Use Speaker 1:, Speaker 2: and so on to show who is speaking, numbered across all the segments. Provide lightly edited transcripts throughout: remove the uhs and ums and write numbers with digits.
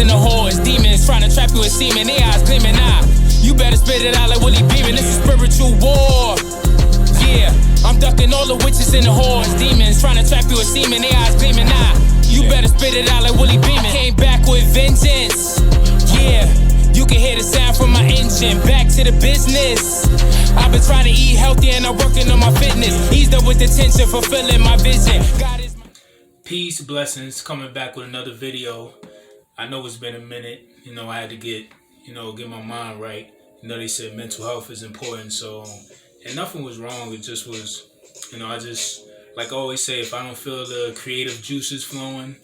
Speaker 1: in the whores, demons trying to trap you with semen, their eyes gleaming. You better spit it out like Willie Beeman. This is spiritual war. Yeah, I'm ducking all the witches in the whores, demons trying to trap you with semen, their eyes gleaming. You better spit it out like Willie Beeman. Came back with vengeance. Yeah, you can hear the sound from my engine. Back to the business. I've been trying to eat healthy and I'm working on my fitness. Eased up with the tension, fulfilling my vision. God is my
Speaker 2: Peace, blessings, coming back with another video. I know it's been a minute. I had to get my mind right. They said mental health is important. And nothing was wrong. It just was, I just, like I always say, if I don't feel the creative juices flowing,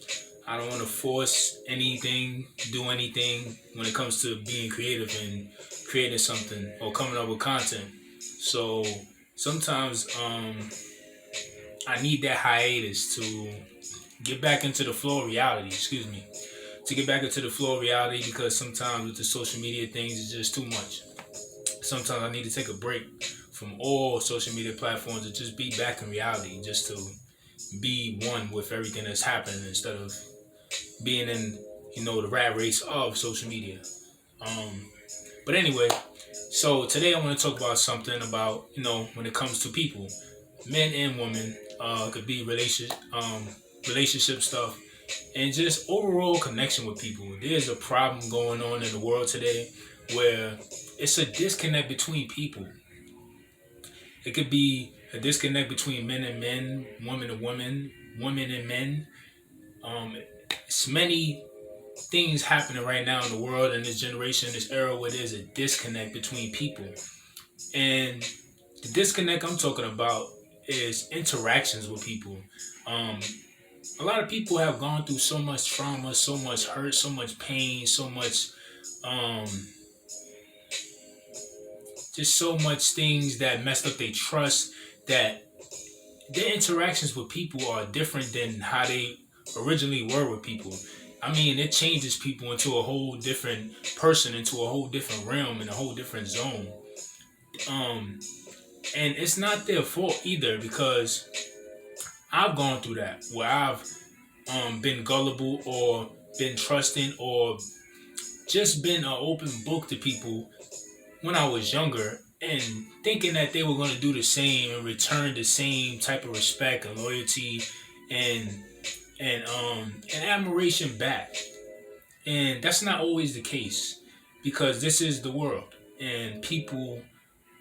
Speaker 2: I don't want to force anything, do anything when it comes to being creative and creating something or coming up with content. So sometimes I need that hiatus to get back into the flow of reality, to get back into the flow of reality, because sometimes with the social media things, it's just too much. Sometimes I need to take a break from all social media platforms and just be back in reality, just to be one with everything that's happening instead of being in, the rat race of social media. But anyway, so today I want to talk about something about, when it comes to people, men and women, could be relationship stuff, and just overall connection with people. There's a problem going on in the world today where it's a disconnect between people. It could be a disconnect between men and men, women and women, women and men. It's many things happening right now in the world, in this generation, this era, where there's a disconnect between people. And the disconnect I'm talking about is interactions with people. A lot of people have gone through so much trauma, so much hurt, so much pain, so much, just so much things that messed up their trust, that their interactions with people are different than how they originally were with people. I mean, it changes people into a whole different person, into a whole different realm, in a whole different zone. And it's not their fault either, because I've gone through that, where I've been gullible or been trusting or just been an open book to people when I was younger, and thinking that they were going to do the same and return the same type of respect and loyalty and admiration back. And that's not always the case, because this is the world, and people,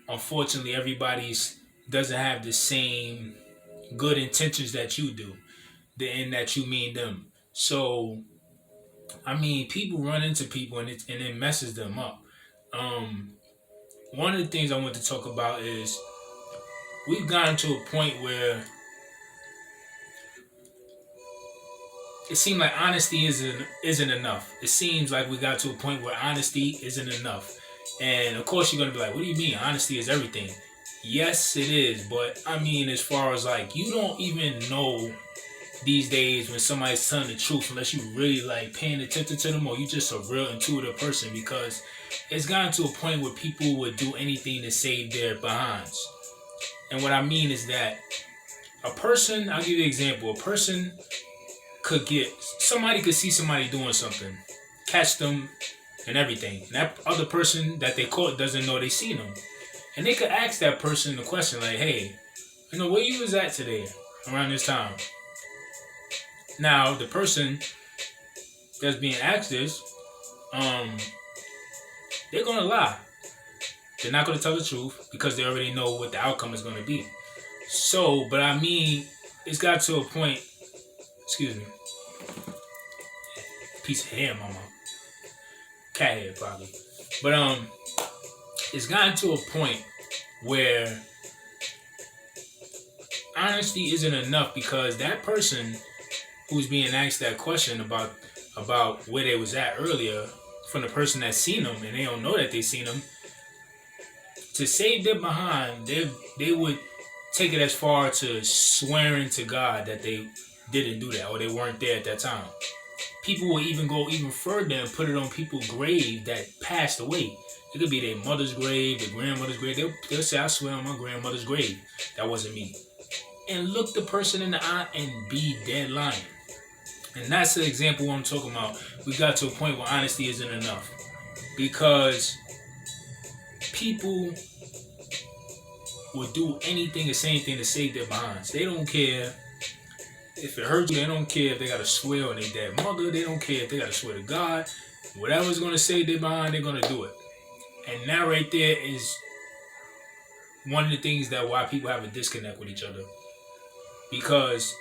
Speaker 2: unfortunately, everybody's doesn't have the same good intentions that you do, and that you mean them. So, I mean, people run into people and it messes them up. One of the things I want to talk about is we've gotten to a point where it seems like honesty isn't enough. It seems like we got to a point where honesty isn't enough. And of course you're going to be like, what do you mean? Honesty is everything. Yes, it is. But I mean, as far as like, you don't even know these days when somebody's telling the truth unless you really like paying attention to them, or you just a real intuitive person, because it's gotten to a point where people would do anything to save their behinds. And what I mean is that a person, I'll give you an example, a person somebody could see somebody doing something, catch them and everything. And that other person that they caught doesn't know they seen them. And they could ask that person the question like, hey, where you was at today around this time? Now, the person that's being asked this, they're going to lie. They're not going to tell the truth because they already know what the outcome is going to be. So, but I mean, it's got to a point, excuse me, piece of hair, mama. Cat hair, probably. But, it's gotten to a point where honesty isn't enough, because that person who's being asked that question about where they was at earlier, from the person that's seen them and they don't know that they seen them, to save them behind, they would take it as far to swearing to God that they didn't do that or they weren't there at that time. People will even go even further and put it on people's grave that passed away. It could be their mother's grave, their grandmother's grave. They'll say, I swear on my grandmother's grave, that wasn't me. And look the person in the eye and be dead lying. And that's the example I'm talking about. We got to a point where honesty isn't enough. Because people will do anything and say anything to save their behinds. They don't care if it hurts you. They don't care if they got to swear on their dead mother. They don't care if they got to swear to God. Whatever's going to save their behind, they're going to do it. And that right there is one of the things that why people have a disconnect with each other. Because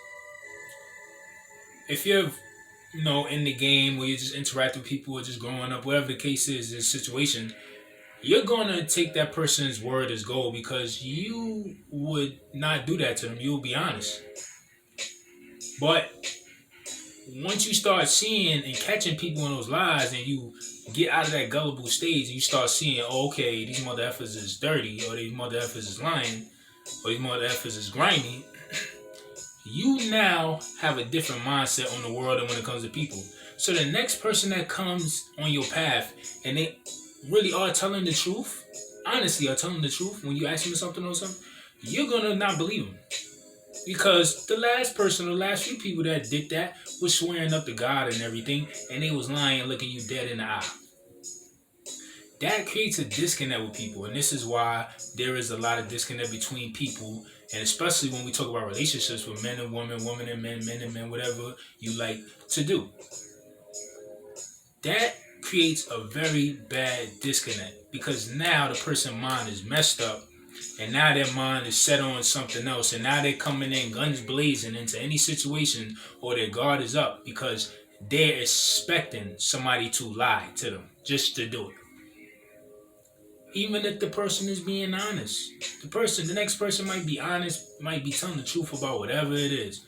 Speaker 2: if you're, in the game where you just interact with people or just growing up, whatever the case is, this situation, you're going to take that person's word as gold because you would not do that to them. You'll be honest. But once you start seeing and catching people in those lies and you get out of that gullible stage and you start seeing, oh, okay, these mother effers is dirty, or these mother effers is lying, or these mother effers is grimy, you now have a different mindset on the world and when it comes to people. So the next person that comes on your path and they really are telling the truth, honestly are telling the truth when you ask them something or something, you're going to not believe them. Because the last few people that did that was swearing up to God and everything, and they was lying and looking you dead in the eye. That creates a disconnect with people, and this is why there is a lot of disconnect between people, and especially when we talk about relationships with men and women, women and men and whatever you like to do. That creates a very bad disconnect because now the person's mind is messed up. And now their mind is set on something else. And now they're coming in guns blazing into any situation or their guard is up because they're expecting somebody to lie to them just to do it. Even if the person is being honest. The next person might be honest, might be telling the truth about whatever it is.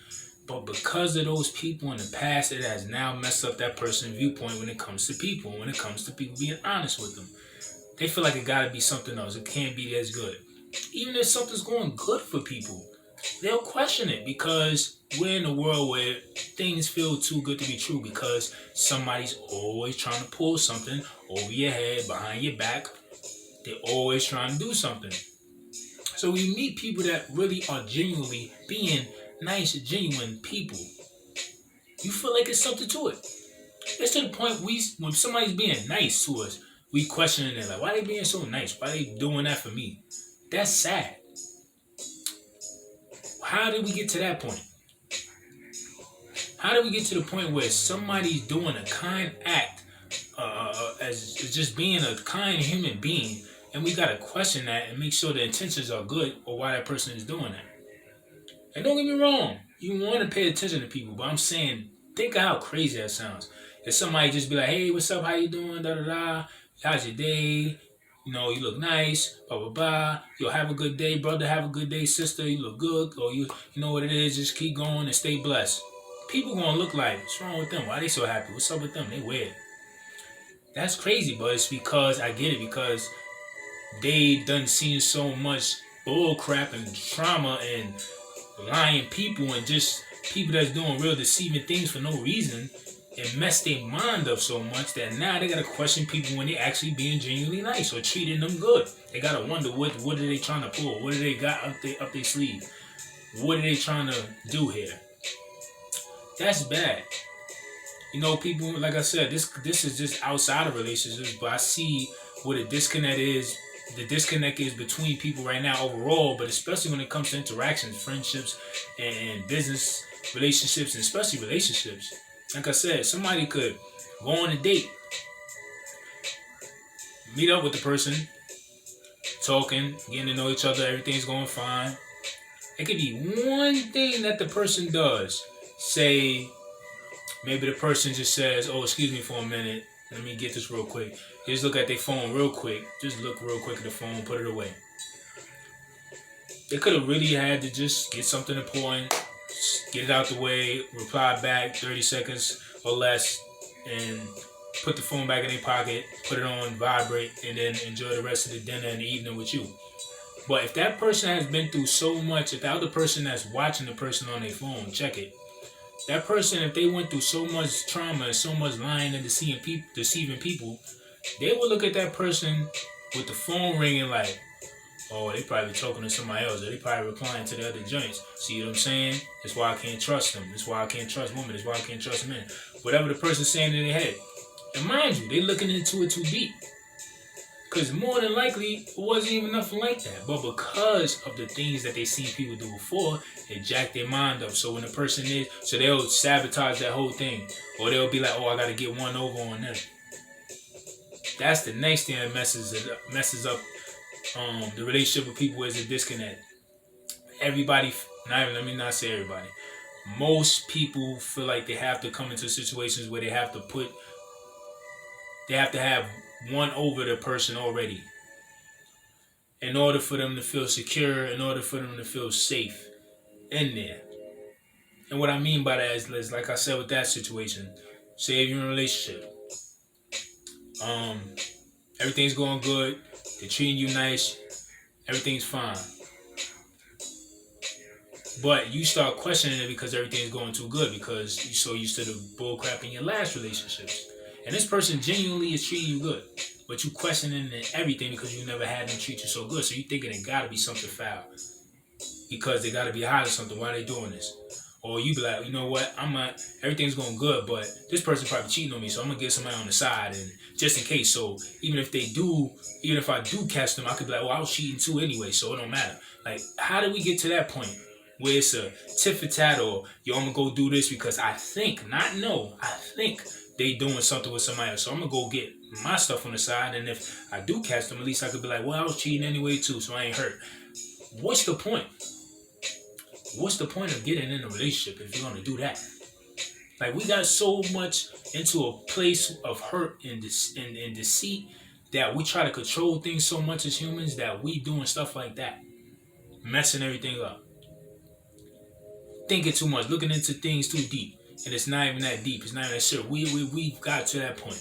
Speaker 2: But because of those people in the past, it has now messed up that person's viewpoint when it comes to people. When it comes to people being honest with them. They feel like it gotta be something else. It can't be as good. Even if something's going good for people, they'll question it because we're in a world where things feel too good to be true because somebody's always trying to pull something over your head, behind your back. They're always trying to do something. So we meet people that really are genuinely being nice, genuine people. You feel like it's something to it. It's to the point when somebody's being nice to us, we questioning it like, why they being so nice? Why they doing that for me? That's sad. How did we get to that point? How did we get to the point where somebody's doing a kind act as just being a kind human being, and we gotta question that and make sure the intentions are good or why that person is doing that? And don't get me wrong, you want to pay attention to people, but I'm saying, think of how crazy that sounds. If somebody just be like, hey, what's up, how you doing, da-da-da, how's your day? You look nice, blah, blah, blah. Yo, have a good day, brother. Have a good day, sister. You look good. Or you know what it is. Just keep going and stay blessed. People going to look like, what's wrong with them? Why they so happy? What's up with them? They weird. That's crazy, but it's because, I get it, because they done seen so much bull crap and trauma and lying people and just people that's doing real deceiving things for no reason. It messed their mind up so much that now they gotta question people when they actually being genuinely nice or treating them good. They gotta wonder what are they trying to pull? What do they got up their sleeve? What are they trying to do here? That's bad. People, like I said, this is just outside of relationships, but I see what a disconnect is. The disconnect is between people right now overall, but especially when it comes to interactions, friendships, and business relationships, and especially relationships. Like I said, somebody could go on a date, meet up with the person, talking, getting to know each other, everything's going fine. It could be one thing that the person does. Say, maybe the person just says, oh, excuse me for a minute, let me get this real quick. Just look at their phone real quick. Just look real quick at the phone, put it away. They could have really had to just get something important, get it out the way, reply back 30 seconds or less, and put the phone back in their pocket, put it on vibrate, and then enjoy the rest of the dinner and the evening with you. But if that person has been through so much, if the other person that's watching the person on their phone, check it. That person, if they went through so much trauma and so much lying and deceiving people, they will look at that person with the phone ringing like, Or they probably talking to somebody else, or they probably replying to the other joints. See what I'm saying? That's why I can't trust them. That's why I can't trust women. That's why I can't trust men. Whatever the person's saying in their head. And mind you, they looking into it too deep. Because more than likely, it wasn't even nothing like that. But because of the things that they seen people do before, it jacked their mind up. So when the person is, so they'll sabotage that whole thing. Or they'll be like, oh, I got to get one over on them. That's the next thing that messes up the relationship with people, is a disconnect. Everybody, let me not say everybody. Most people feel like they have to come into situations where they have to have one over the person already in order for them to feel secure, in order for them to feel safe in there. And what I mean by that is like I said with that situation, say if you're in a relationship, everything's going good, they're treating you nice, everything's fine. But you start questioning it because everything's going too good, because you're so used to the bull crap in your last relationships. And this person genuinely is treating you good, but you questioning everything because you never had them treat you so good. So you thinking it gotta be something foul, because they gotta be hiding something. Why are they doing this? Or you be like, you know what? Everything's going good, but this person probably cheating on me, so I'm gonna get somebody on the side, and just in case. So even if I do catch them, I could be like, well, I was cheating too anyway, so it don't matter. Like, how did we get to that point where it's a tit for tat, or yo, I'm gonna go do this because I think they doing something with somebody else, so I'm gonna go get my stuff on the side, and if I do catch them, at least I could be like, well, I was cheating anyway too, so I ain't hurt. What's the point? What's the point of getting in a relationship if you're gonna do that? Like, we got so much into a place of hurt and deceit that we try to control things so much as humans that we doing stuff like that, messing everything up, thinking too much, looking into things too deep. And it's not even that deep. It's not even that shit. We've got to that point.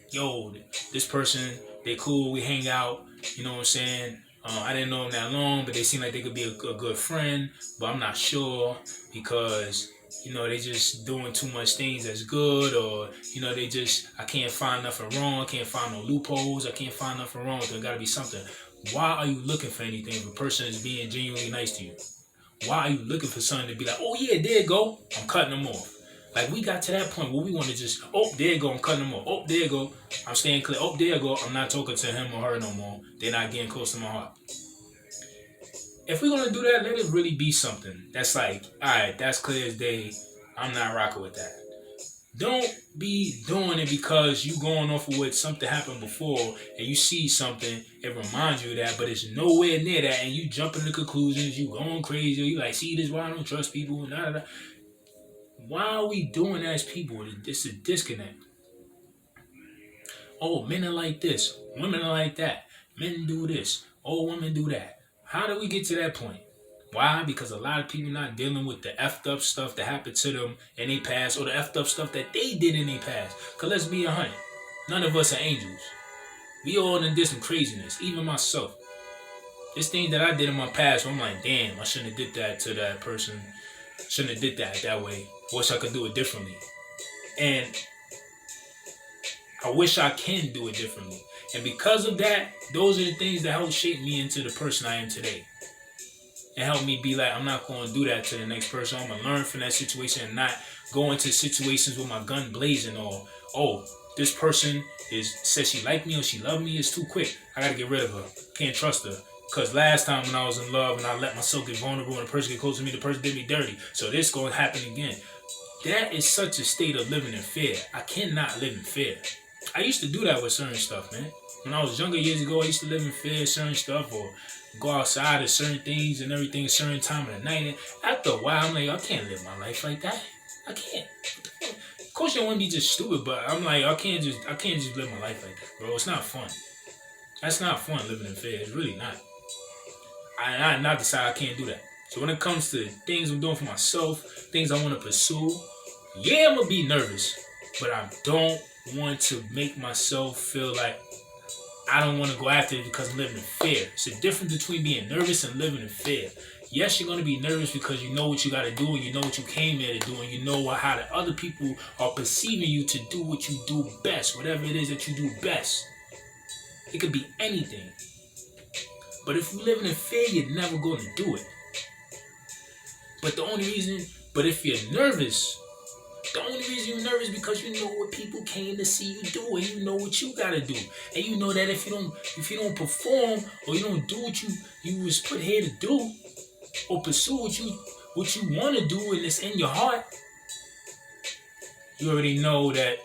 Speaker 2: Yo, this person, they cool, we hang out, you know what I'm saying? I didn't know them that long, but they seem like they could be a good friend, but I'm not sure because, you know, they just doing too much things that's good, or, you know, I can't find nothing wrong, I can't find no loopholes, I can't find nothing wrong, there gotta be something. Why are you looking for anything if a person is being genuinely nice to you? Why are you looking for something to be like, oh yeah, there you go, I'm cutting them off? Like, we got to that point where we want to just, oh, there you go, I'm cutting them off. Oh, there you go, I'm staying clear. Oh, there you go, I'm not talking to him or her no more. They're not getting close to my heart. If we're going to do that, let it really be something that's like, all right, that's clear as day, I'm not rocking with that. Don't be doing it because you going off of what something happened before and you see something, it reminds you of that, but it's nowhere near that, and you jumping to conclusions, you going crazy, you like, see, this is why I don't trust people, Why are we doing that as people? It's a disconnect. Oh, men are like this, women are like that, men do this, oh, women do that. How do we get to that point? Why? Because a lot of people not dealing with the effed up stuff that happened to them in their past, or the effed up stuff that they did in their past. Because let's be 100, none of us are angels. We all done did some craziness, even myself. This thing that I did in my past, I'm like, damn, I shouldn't have did that to that person. Shouldn't have did that way. Wish I could do it differently. And I wish I can do it differently. And because of that, those are the things that help shape me into the person I am today. And help me be like, I'm not going to do that to the next person. I'm going to learn from that situation and not go into situations with my gun blazing, or, oh, this person says she like me or she love me, it's too quick. I got to get rid of her. Can't trust her. Because last time when I was in love and I let myself get vulnerable and the person get close to me, the person did me dirty. So this going to happen again. That is such a state of living in fear. I cannot live in fear. I used to do that with certain stuff, man. When I was younger years ago, I used to live in fear of certain stuff, or go outside at certain things and everything, a certain time of the night. And after a while, I'm like, I can't live my life like that. I can't. Of course, you don't want to be just stupid, but I'm like, I can't just live my life like that, bro. It's not fun. That's not fun, living in fear. It's really not. I not decide I can't do that. So when it comes to things I'm doing for myself, things I want to pursue, yeah, I'm gonna be nervous, but I don't want to make myself feel like I don't want to go after it because I'm living in fear. It's a difference between being nervous and living in fear. Yes, you're going to be nervous because you know what you got to do, and you know what you came here to do, and you know how the other people are perceiving you to do what you do best, whatever it is that you do best. It could be anything. But if you live in fear, you're never going to do it. But if you're nervous, the only reason you're nervous is because you know what people came to see you do, and you know what you gotta do, and you know that if you don't perform or you don't do what you was put here to do, or pursue what you want to do and it's in your heart, you already know that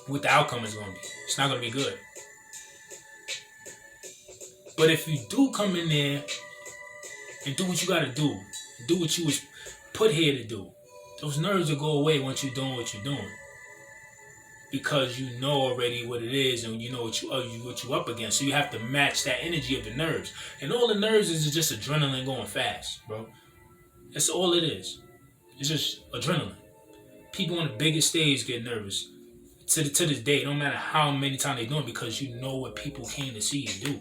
Speaker 2: what the outcome is gonna be. It's not gonna be good. But if you do come in there and do what you gotta do what you was put here to do, those nerves will go away once you're doing what you're doing, because you know already what it is and you know what you up against. So you have to match that energy of the nerves, and all the nerves is just adrenaline going fast, bro. That's all it is. It's just adrenaline. People on the biggest stage get nervous. To this day, it don't matter how many times they do it, because you know what people came to see you do.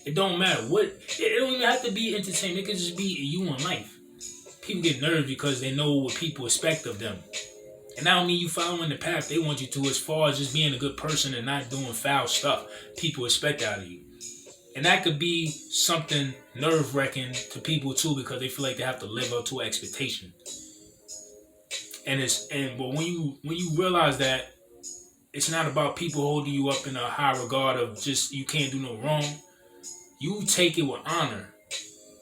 Speaker 2: It don't matter what. It don't even have to be entertainment. It could just be you in life. People get nervous because they know what people expect of them. And that don't mean you following the path they want you to, as far as just being a good person and not doing foul stuff people expect out of you. And that could be something nerve-wracking to people too, because they feel like they have to live up to an expectation. But when you realize that it's not about people holding you up in a high regard of just you can't do no wrong, you take it with honor.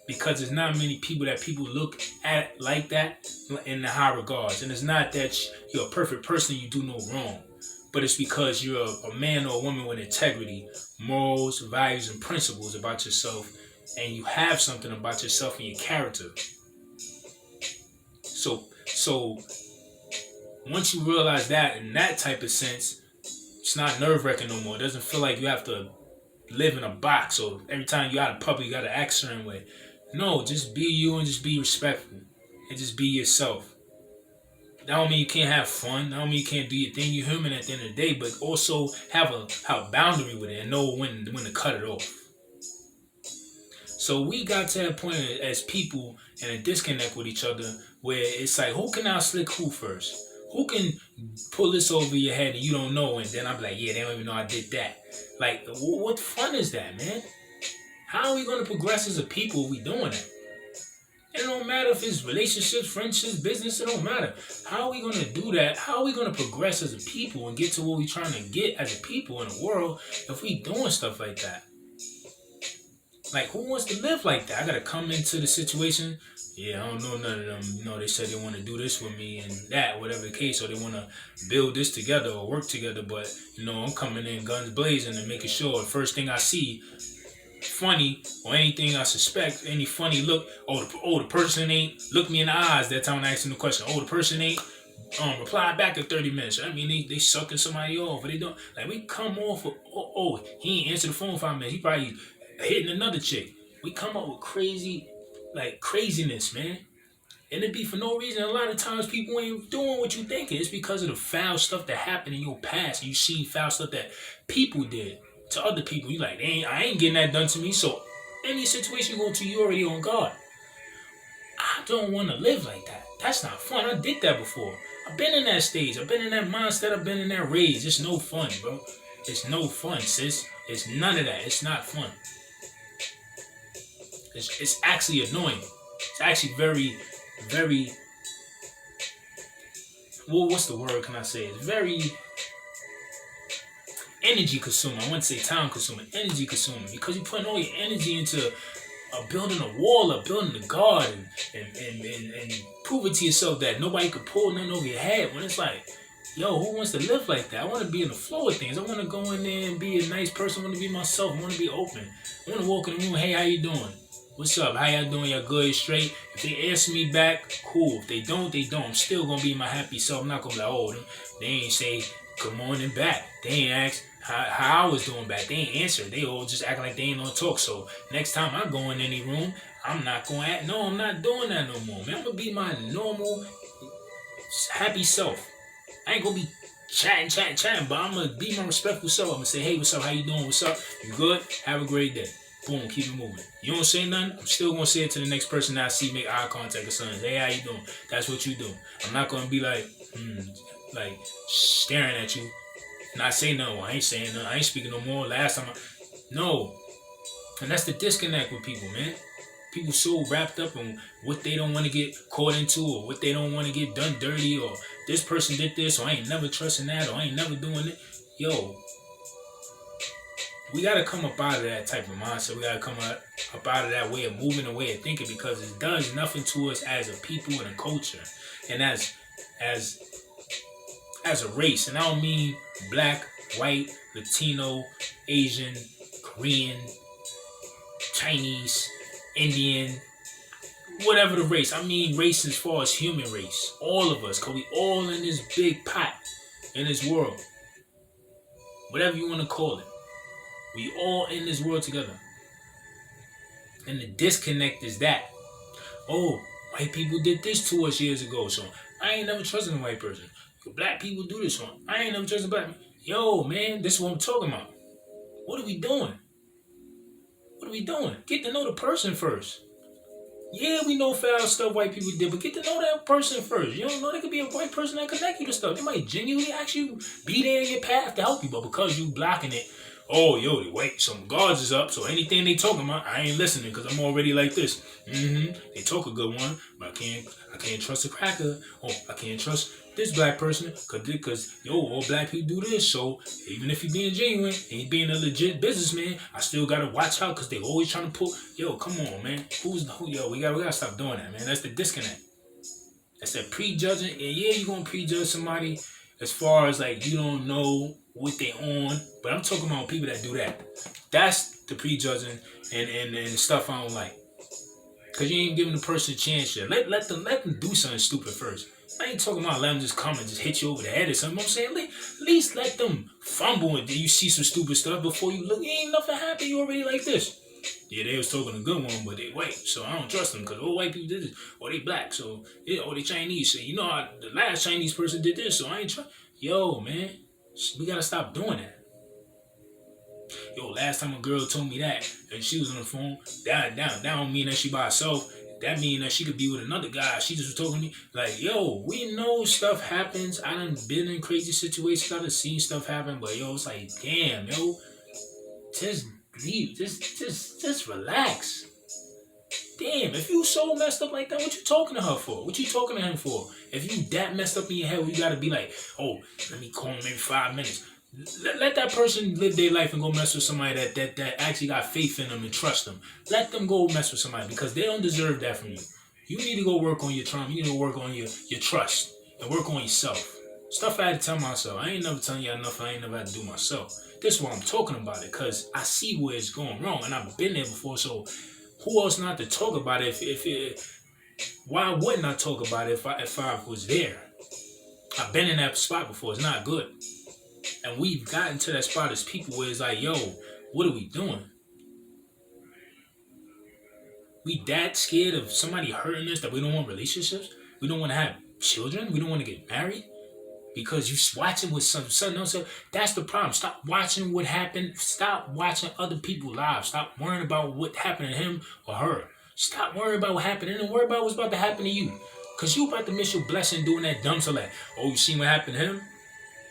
Speaker 2: Because there's not many people that people look at like that in the high regards. And it's not that you're a perfect person, you do no wrong. But it's because you're a man or a woman with integrity, morals, values, and principles about yourself. And you have something about yourself and your character. So once you realize that in that type of sense, it's not nerve-wracking no more. It doesn't feel like you have to live in a box, or every time you're out in public you got to act a certain way. No, just be you and just be respectful and just be yourself. That don't mean you can't have fun. That don't mean you can't do your thing. You're human at the end of the day, but also have a boundary with it and know when to cut it off. So we got to that point as people and a disconnect with each other where it's like, who can out-slick who first? Who can pull this over your head and you don't know, and then I'm like, yeah, they don't even know I did that. Like, what fun is that, man? How are we going to progress as a people if we doing that? It don't matter if it's relationships, friendships, business, it don't matter. How are we going to do that? How are we going to progress as a people and get to what we're trying to get as a people in the world if we doing stuff like that? Like, who wants to live like that? I got to come into the situation. Yeah, I don't know none of them. You know, they said they want to do this with me and that, whatever the case, or they want to build this together or work together. But, you know, I'm coming in guns blazing and making sure the first thing I see funny or anything I suspect, any funny look, the person ain't look me in the eyes that time I asked him the question. The person ain't reply back in 30 minutes. I mean, they sucking somebody off, or they don't. Like, we come off of, he ain't answer the phone 5 minutes. He probably hitting another chick. We come up with craziness, man. And it be for no reason. A lot of times people ain't doing what you thinking. It's because of the foul stuff that happened in your past. You seen foul stuff that people did to other people. You like, I ain't getting that done to me. So any situation you go to, you already on guard. I don't want to live like that. That's not fun. I did that before. I've been in that stage. I've been in that mindset. I've been in that rage. It's no fun, bro. It's no fun, sis. It's none of that. It's not fun. It's actually annoying. It's actually very, very, well, what's the word can I say? It's very energy consuming. I wouldn't say time consuming. Energy consuming. Because you're putting all your energy into building a wall, or building a guard, and proving to yourself that nobody could pull nothing over your head. When it's like, yo, who wants to live like that? I want to be in the flow of things. I want to go in there and be a nice person. I want to be myself. I want to be open. I want to walk in the room. Hey, how you doing? What's up? How y'all doing? Y'all good? Straight? If they answer me back, cool. If they don't, they don't. I'm still going to be my happy self. I'm not going to be like, they ain't say good morning back. They ain't ask how I was doing back. They ain't answer. They all just acting like they ain't gonna talk. So next time I go in any room, I'm not going to act. No, I'm not doing that no more, man. I'm going to be my normal, happy self. I ain't going to be chatting, but I'm going to be my respectful self. I'm going to say, hey, what's up? How you doing? What's up? You good? Have a great day. Boom, keep it moving. You don't say nothing, I'm still going to say it to the next person that I see, make eye contact or something. Hey, how you doing? That's what you do. I'm not going to be like staring at you Not say no. I ain't saying no. I ain't speaking no more. Last time, no. And that's the disconnect with people, man. People so wrapped up in what they don't want to get caught into, or what they don't want to get done dirty, or this person did this, or I ain't never trusting that, or I ain't never doing it. Yo, we gotta come up out of that type of mindset. We gotta come up out of that way of moving, a way of thinking, because it does nothing to us as a people and a culture, and as a race. And I don't mean black, white, Latino, Asian, Korean, Chinese, Indian, whatever the race. I mean race as far as human race. All of us, because we all in this big pot, in this world. Whatever you want to call it. We all in this world together. And the disconnect is that, oh, white people did this to us years ago, so I ain't never trusted a white person. Black people do this one. I ain't never trusted a black man. Yo, man, this is what I'm talking about. What are we doing? What are we doing? Get to know the person first. Yeah, we know foul stuff white people did, but get to know that person first. You don't know, there could be a white person that connect you to stuff. They might genuinely actually be there in your path to help you, but because you blocking it, oh, yo, wait, some guards is up, so anything they talking about, I ain't listening because I'm already like this. They talk a good one, but I can't trust a cracker. Oh, I can't trust this black person because yo, all black people do this. So even if he being genuine and he being a legit businessman, I still gotta watch out because they always trying to pull. Yo, come on, man. Yo, we gotta stop doing that, man. That's the disconnect. That's that prejudging. And yeah, you gonna prejudge somebody as far as like you don't know what they on, but I'm talking about people that do that. That's the prejudging and stuff I don't like. Cause you ain't giving the person a chance yet. Let them do something stupid first. I ain't talking about let them just come and just hit you over the head or something. I'm saying at least let them fumble and then you see some stupid stuff before you look. Ain't nothing happen. You already like this. Yeah, they was talking a good one, but they white, so I don't trust them because all white people did this. Or they black, so yeah, or they Chinese. So you know how the last Chinese person did this, so I ain't trust. Yo, man, we gotta stop doing that. Yo, last time a girl told me that, and she was on the phone, that don't mean that she by herself. That mean that she could be with another guy. She just was talking to me like, yo, we know stuff happens. I done been in crazy situations. I done seen stuff happen, but yo, it's like, damn, yo, just leave, just relax. Damn, if you so messed up like that, what you talking to her for? What you talking to him for? If you that messed up in your head, you gotta be like, oh, let me call him maybe 5 minutes. Let that person live their life and go mess with somebody that actually got faith in them and trust them. Let them go mess with somebody because they don't deserve that from you. You need to go work on your trauma. You need to work on your trust and work on yourself. Stuff I had to tell myself. I ain't never telling y'all enough. I ain't never had to do myself. This is why I'm talking about it because I see where it's going wrong and I've been there before. So who else not to talk about it? Why wouldn't I talk about it if I was there? I've been in that spot before. It's not good. And we've gotten to that spot as people where it's like, yo, what are we doing? We that scared of somebody hurting us that we don't want relationships? We don't want to have children? We don't want to get married? Because you watching with something else. That's the problem. Stop watching what happened. Stop watching other people's lives. Stop worrying about what happened to him or her. Stop worrying about what happened and worry about what's about to happen to you. Because you about to miss your blessing doing that dumb stuff like, oh, you seen what happened to him?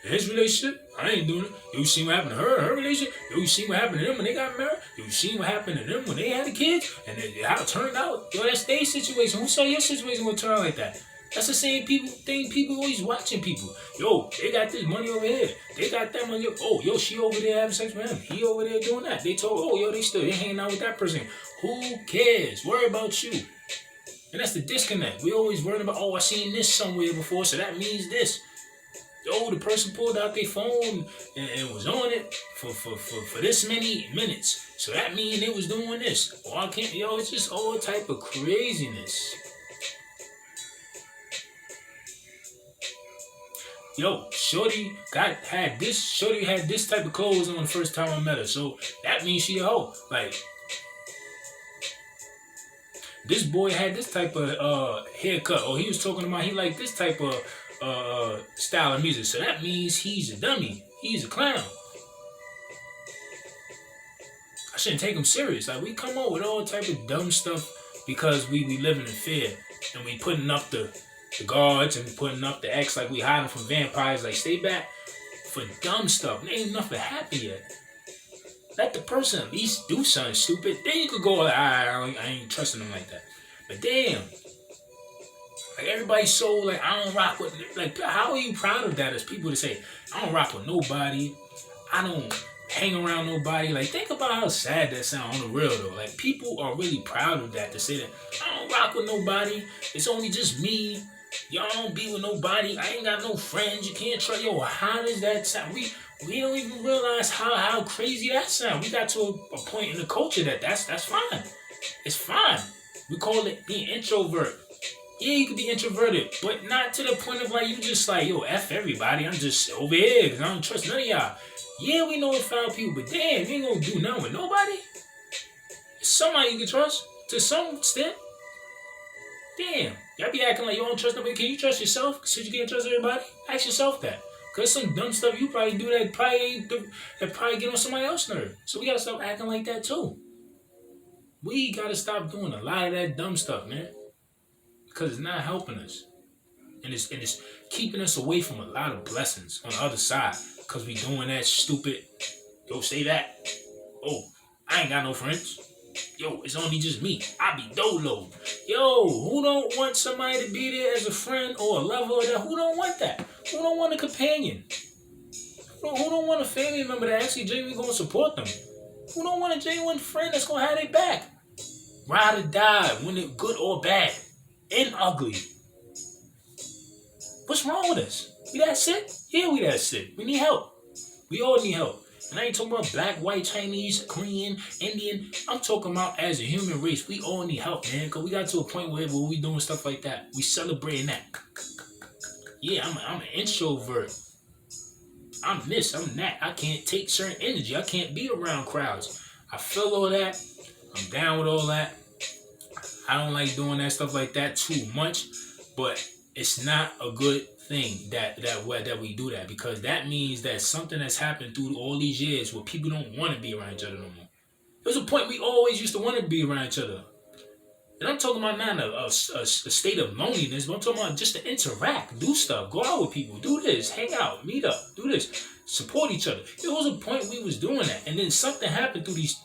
Speaker 2: His relationship? I ain't doing it. You seen what happened to her relationship? You seen what happened to them when they got married? You seen what happened to them when they had the kids? And then how it turned out? Yo, that's their situation. Who said your situation gonna turn out like that? That's the same thing people always watching people. Yo, they got this money over here. They got that money. Oh, yo, she over there having sex with him. He over there doing that. They told, oh, yo, they hanging out with that person. Who cares? Worry about you. And that's the disconnect. We always worrying about, oh, I seen this somewhere before, so that means this. Oh, the person pulled out their phone and was on it for this many minutes. So that means they was doing this. Oh, I can't, yo, it's just all type of craziness. Yo, Shorty had this type of clothes on the first time I met her. So that means she a hoe. Like, this boy had this type of haircut. Or he was talking about he liked this type of style of music. So that means he's a dummy. He's a clown. I shouldn't take him serious. Like, we come up with all type of dumb stuff because we living in fear. And we putting up the guards and we putting up the X like we hiding from vampires. Like, stay back for dumb stuff. And ain't nothing happened yet. Let the person at least do something stupid. Then you could go like, I ain't trusting them like that. But damn. Like everybody's so like, I don't rock with, like, how are you proud of that as people to say, I don't rock with nobody. I don't hang around nobody. Like, think about how sad that sounds on the real though. Like, people are really proud of that, to say that I don't rock with nobody. It's only just me. Y'all don't be with nobody. I ain't got no friends. You can't trust. Yo, how does that sound? We don't even realize how crazy that sounds. We got to a point in the culture that's fine. It's fine. We call it being introvert. Yeah, you can be introverted, but not to the point of like you just like, yo, F everybody. I'm just over here because I don't trust none of y'all. Yeah, we know it's foul people, but damn, you ain't gonna do nothing with nobody. Somebody you can trust to some extent. Damn, y'all be acting like you don't trust nobody. Can you trust yourself? Since you can't trust everybody, ask yourself that. Cause some dumb stuff you probably do that probably get on somebody else's nerve. So we gotta stop acting like that too. We gotta stop doing a lot of that dumb stuff, man. Because it's not helping us. And it's keeping us away from a lot of blessings on the other side. Because we doing that stupid, yo, say that. Oh, I ain't got no friends. Yo, it's only just me. I be dolo. Yo, who don't want somebody to be there as a friend or a lover or that? Who don't want that? Who don't want a companion? Who don't want a family member that actually genuinely going to support them? Who don't want a genuine friend that's going to have their back? Ride or die, when it's good or bad. And ugly. What's wrong with us? We that sick? Yeah, we that sick. We need help. We all need help. And I ain't talking about black, white, Chinese, Korean, Indian. I'm talking about as a human race. We all need help, man. Because we got to a point where we doing stuff like that. We celebrating that. Yeah, I'm an introvert. I'm this, I'm that. I can't take certain energy. I can't be around crowds. I feel all that. I'm down with all that. I don't like doing that stuff like that too much, but it's not a good thing that we do that, because that means that something that's happened through all these years where people don't want to be around each other no more. There's a point we always used to want to be around each other. And I'm talking about not a state of loneliness, but I'm talking about just to interact, do stuff, go out with people, do this, hang out, meet up, do this, support each other. There was a point we was doing that, and then something happened through these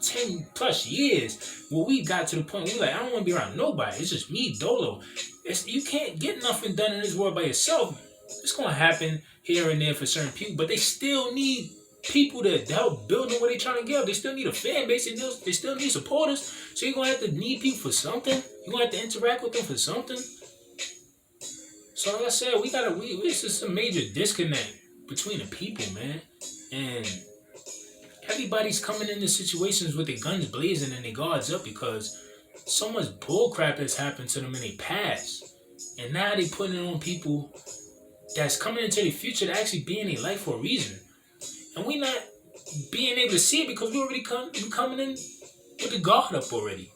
Speaker 2: 10 plus years where we got to the point where we like, I don't want to be around nobody. It's just me, dolo. You can't get nothing done in this world by yourself. It's going to happen here and there for certain people, but they still need people to help build them what they're trying to get up. They still need a fan base. They still need supporters. So you're going to have to need people for something. You're going to have to interact with them for something. So like I said, this is a major disconnect between the people, man. And everybody's coming into situations with their guns blazing and their guards up because so much bullcrap has happened to them in their past. And now they putting it on people that's coming into the future to actually be in their life for a reason. And we not being able to see it because we already coming in with the guard up already.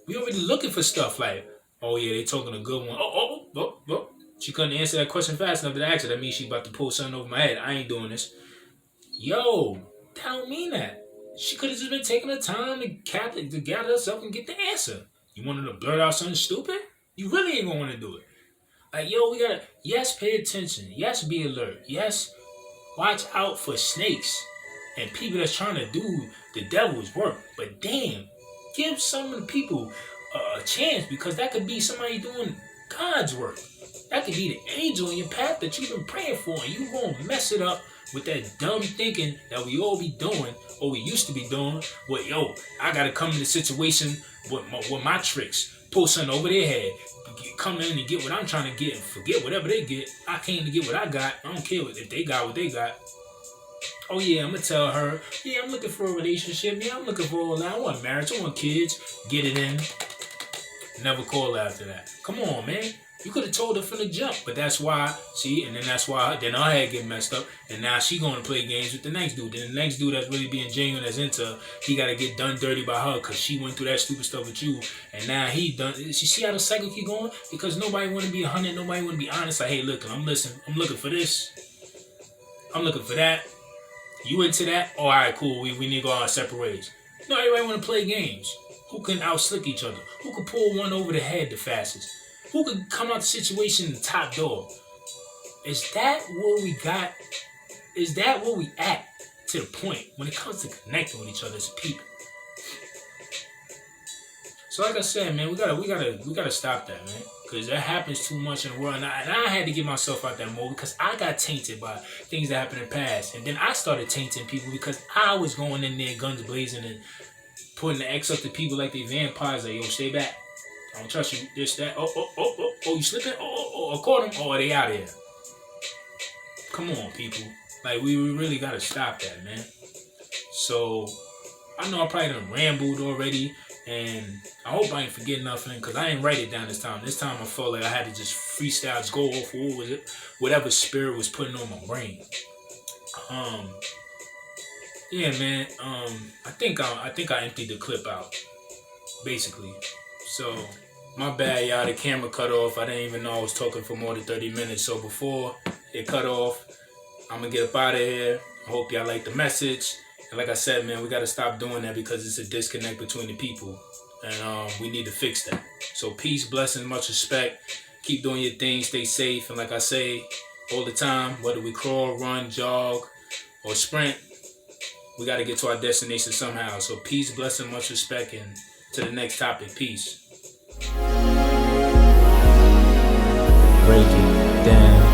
Speaker 2: We already looking for stuff like, oh yeah, they talking a good one. Oh. She couldn't answer that question fast enough to ask her. That means she about to pull something over my head. I ain't doing this. Yo, that don't mean that. She could have just been taking her time to gather herself and get the answer. You wanted to blurt out something stupid? You really ain't gonna want to do it. Like, yo, we gotta, yes, pay attention. Yes, be alert. Yes, watch out for snakes and people that's trying to do the devil's work. But damn, give some of the people a chance, because that could be somebody doing God's work. That could be the angel in your path that you've been praying for, and you gonna mess it up with that dumb thinking that we all be doing, or we used to be doing. Well, yo, I gotta come in a situation with my tricks, pull something over their head, come in and get what I'm trying to get and forget whatever they get. I came to get what I got. I don't care if they got what they got. Oh yeah, I'm gonna tell her, yeah, I'm looking for a relationship. Yeah, I'm looking for all that. I want marriage. I want kids. Get it in. Never call after that. Come on, man. You could have told her from the jump, but that's why, see, and then that's why, then her head get messed up, and now she going to play games with the next dude. Then the next dude that's really being genuine, that's into her, he got to get done dirty by her because she went through that stupid stuff with you, and now he done. You see how the cycle keep going? Because nobody want to be 100, nobody want to be honest. Like, hey, look, I'm looking for this, I'm looking for that. You into that? Oh, all right, cool. We need to go our separate ways. No, everybody want to play games. Who can out-slick each other? Who can pull one over the head the fastest? Who could come out the situation the top dog? Is that what we got? is that where we at to the point when it comes to connecting with each other as people? So like I said, man, we gotta stop that, man, because that happens too much in the world, and I had to get myself out that mode because I got tainted by things that happened in the past, and then I started tainting people because I was going in there guns blazing and putting the X up to people like they vampires. Like, yo, stay back, I don't trust you. This, that. Oh, you slipping? I caught him. Oh, they out here. Come on, people. Like, we really gotta stop that, man. So I know I probably done rambled already. And I hope I ain't forgetting nothing because I ain't write it down this time. This time I felt like I had to just freestyle, just go off whatever spirit was putting on my brain. Yeah, man. I think I emptied the clip out, basically. So my bad, y'all. The camera cut off. I didn't even know I was talking for more than 30 minutes. So before it cut off, I'm gonna get up out of here. I hope y'all like the message. And like I said, man, we got to stop doing that because it's a disconnect between the people. And we need to fix that. So peace, blessings, much respect. Keep doing your thing. Stay safe. And like I say all the time, whether we crawl, run, jog, or sprint, we got to get to our destination somehow. So peace, blessing, much respect. And to the next topic, peace.
Speaker 1: Break it down.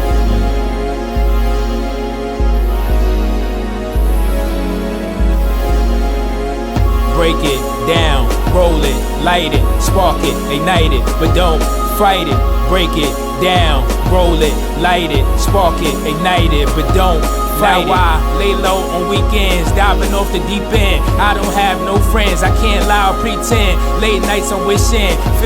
Speaker 1: Break it down, roll it, light it, spark it, ignite it, but don't fight it. Break it down, roll it, light it, spark it, ignite it, but don't fight it. Now I lay low on weekends, diving off the deep end. I don't have no friends, I can't lie or pretend. Late nights I'm wishing, feel